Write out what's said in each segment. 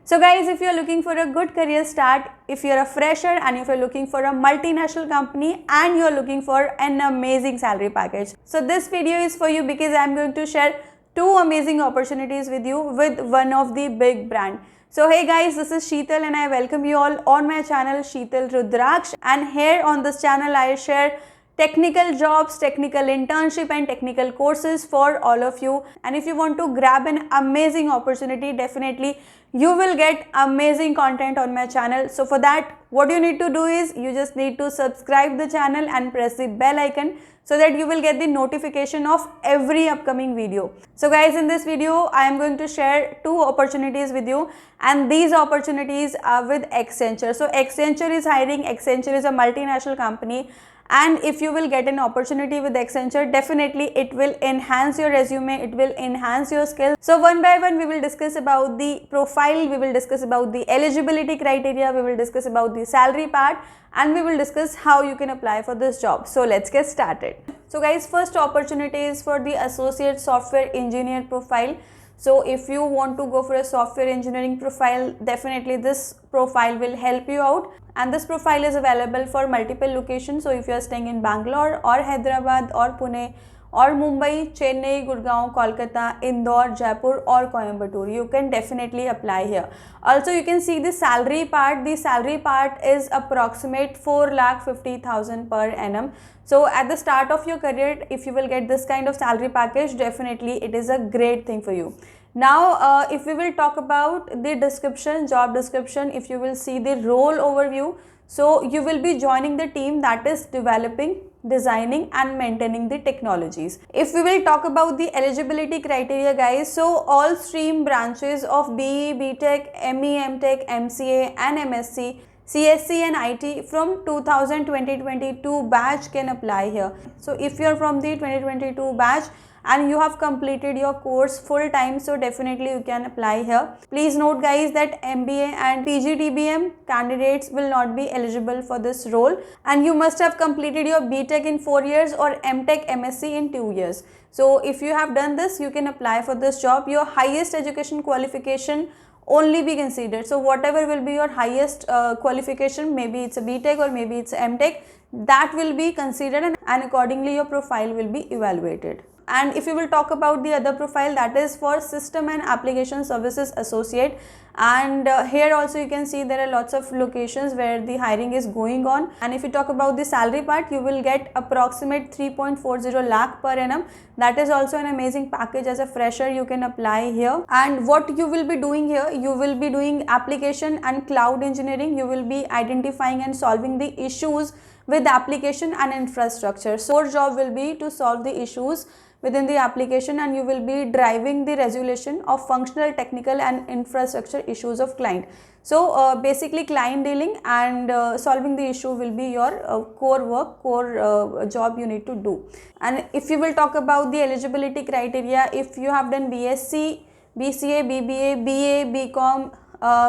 So guys, if you're looking for a good career start, if you're a fresher and if you're looking for a multinational company and you're looking for an amazing salary package, so this video is for you because I'm going to share two amazing opportunities with you with one of the big brand. So hey guys, this is Sheetal and I welcome you all on my channel Sheetal Rudraksh, and here on this channel I share technical jobs, technical internship and technical courses for all of you. And if you want to grab an amazing opportunity, definitely you will get amazing content on my channel. So for that, what you need to do is you just need to subscribe the channel and press the bell icon so that you will get the notification of every upcoming video. So guys, in this video I am going to share two opportunities with you, and these opportunities are with Accenture. So Accenture is hiring. Accenture is a multinational company, and if you will get an opportunity with Accenture, definitely it will enhance your resume, it will enhance your skills. So one by one we will discuss about the profile, we will discuss about the eligibility criteria, we will discuss about the salary part, and we will discuss how you can apply for this job. So let's get started. So guys, first opportunity is for the associate software engineer profile. So if you want to go for a software engineering profile, definitely this profile will help you out, and this profile is available for multiple locations. So if you are staying in Bangalore or Hyderabad or Pune or Mumbai, Chennai, Gurgaon, Kolkata, Indore, Jaipur or Coimbatore, you can definitely apply here. Also you can see the salary part. The salary part is approximate 4,50,000 per annum. So at the start of your career, if you will get this kind of salary package, definitely it is a great thing for you. Now if we will talk about the description, job description, if you will see the role overview, so you will be joining the team that is developing, designing and maintaining the technologies. If we will talk about the eligibility criteria guys, so all stream branches of BE, BTech, ME, MTech, MCA and MSc, CSC and IT from 2022 batch can apply here. So if you are from the 2022 batch and you have completed your course full time, so definitely you can apply here. Please note guys that MBA and PGDBM candidates will not be eligible for this role, and you must have completed your BTech in 4 years or MTech MSc in 2 years. So if you have done this, you can apply for this job. Your highest education qualification only be considered. So whatever will be your highest qualification, maybe it's a BTech or maybe it's a MTech, that will be considered, and accordingly your profile will be evaluated. And if you will talk about the other profile, that is for System and Application Services Associate, and here also you can see there are lots of locations where the hiring is going on. And if you talk about the salary part, you will get approximate 3.40 lakh per annum. That is also an amazing package. As a fresher you can apply here, and what you will be doing here, you will be doing application and cloud engineering. You will be identifying and solving the issues with application and infrastructure. So your job will be to solve the issues within the application, and you will be driving the resolution of functional, technical and infrastructure issues of client. So basically client dealing and solving the issue will be your core work, core job you need to do. And if you will talk about the eligibility criteria, if you have done BSc, BCA, BBA, BA, BCom,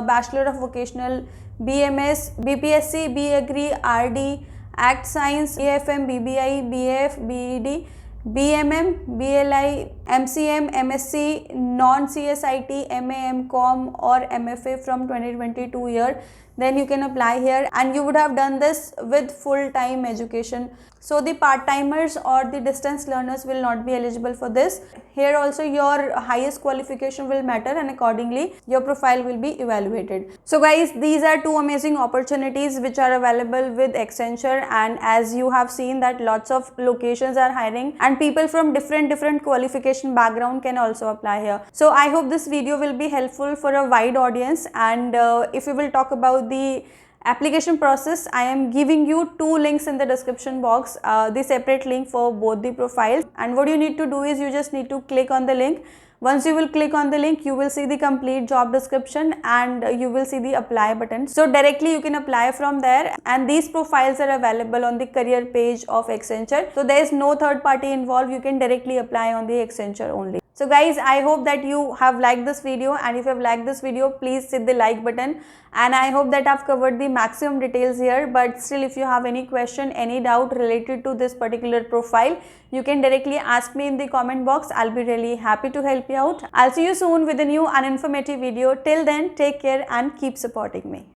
Bachelor of Vocational, BMS, BPSC, BAgri, RD, Act Science, AFM, BBI, BF, BEd, BMM, BLI, MCM, MSc, non-CSIT, MA, MCom or MFA from 2022 year, then you can apply here, and you would have done this with full-time education. So the part-timers or the distance learners will not be eligible for this. Here also your highest qualification will matter, and accordingly your profile will be evaluated. So guys, these are two amazing opportunities which are available with Accenture, and as you have seen that lots of locations are hiring, and people from different qualification background can also apply here. So I hope this video will be helpful for a wide audience. And if we will talk about the application process, I am giving you two links in the description box, the separate link for both the profiles, and what you need to do is you just need to click on the link. Once you will click on the link, you will see the complete job description and you will see the apply button. So directly you can apply from there, and these profiles are available on the career page of Accenture. So there is no third party involved, you can directly apply on the Accenture only. So guys, I hope that you have liked this video, and if you have liked this video, please hit the like button, and I hope that I've covered the maximum details here. But still, if you have any question, any doubt related to this particular profile, you can directly ask me in the comment box. I'll be really happy to help you out. I'll see you soon with a new and informative video. Till then, take care and keep supporting me.